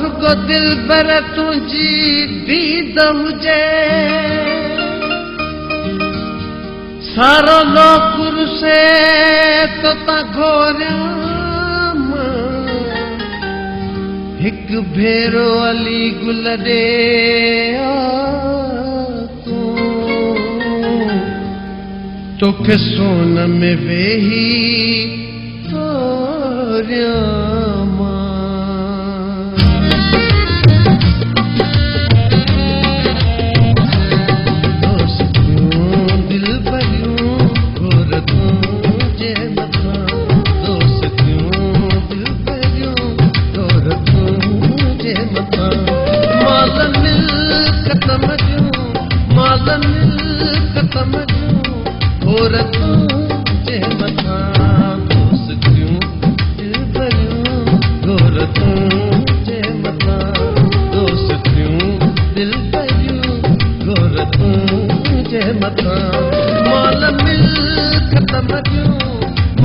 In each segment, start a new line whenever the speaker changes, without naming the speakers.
रुगो दिल भर तुझी दीद हुजे सारो लोकुर से तो ता घोरियाम हिक भेरो अली गुल दे तोखे सोन में वेही तोरियामा दोस्तियों दिल भरियों घोर तुझे मथा दोस्तियों दिल भरियों घोर तुझे मथा माल मिल खत्म जूं माल मिल खत्म जूं घोर तुझे मथा दोस्तियों दिल भरियों घोर तुझे मथा दोस्तियों दिल भरियों घोर तुझे मथा माल मिल खत्म जूं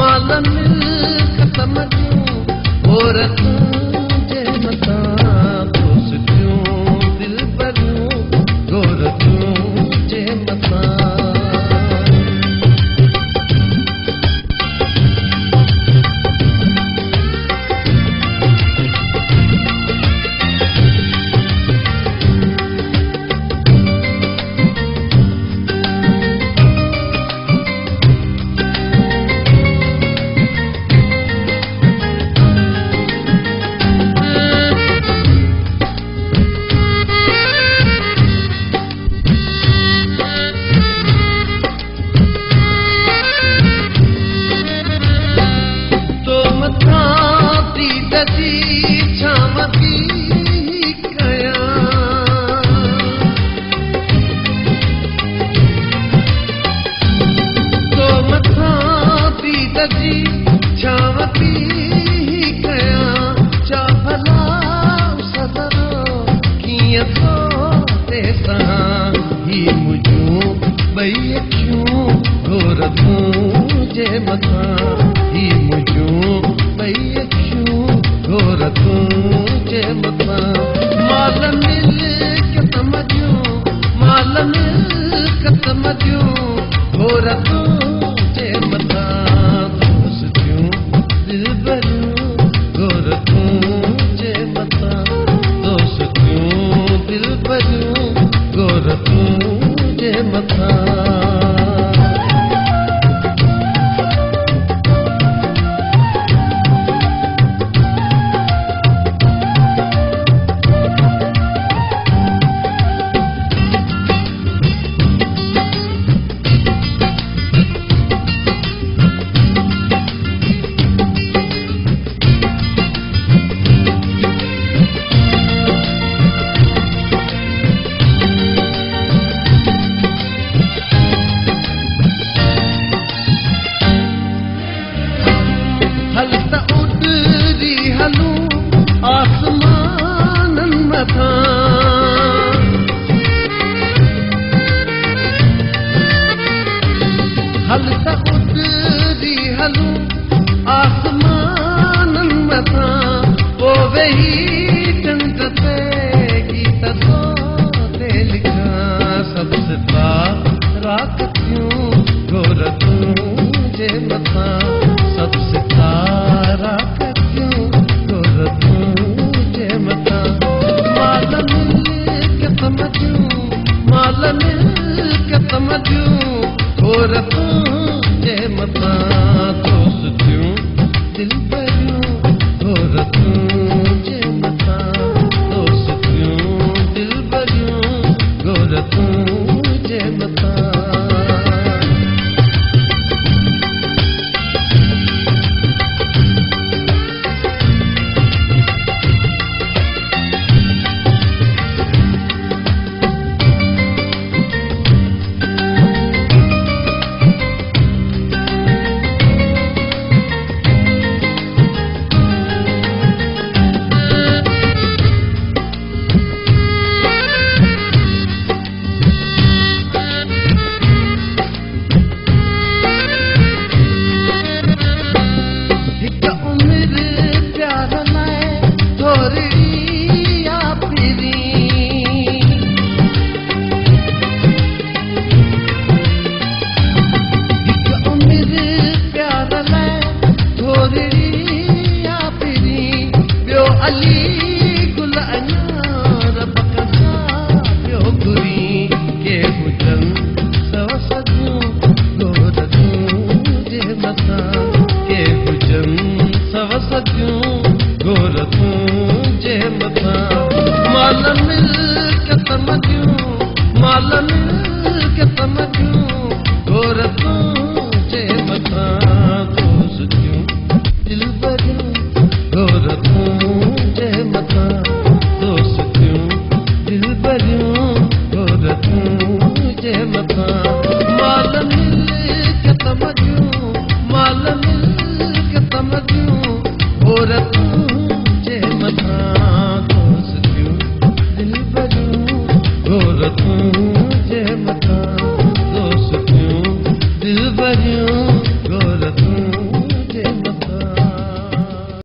माल मिल खत्म जूं घोर तुझे मथा दोस्तियों दिल भरियों घोर तुझे मथा घोर तुझे मथा दोस्तियों दिल भरियों घोर तुझे वसदियूं गोर तुंहिंजे मथां माल मिल्कियत मदियूं माल मिल्कियत मदियूं गोर तुंहिंजे मथां दोस्तियूं दिलबरियूं गोर तुंहिंजे मथां दोस्तियूं दिलबरियूं गोर तुंहिंजे मथां माल मिल्कियत मदियूं माल मिल्कियत मदियूं गोर तुंहिंजे मथां दोस्तियूं दिलबरियूं गोर तुंहिंजे मथां दोस्तियूं दिलबरियूं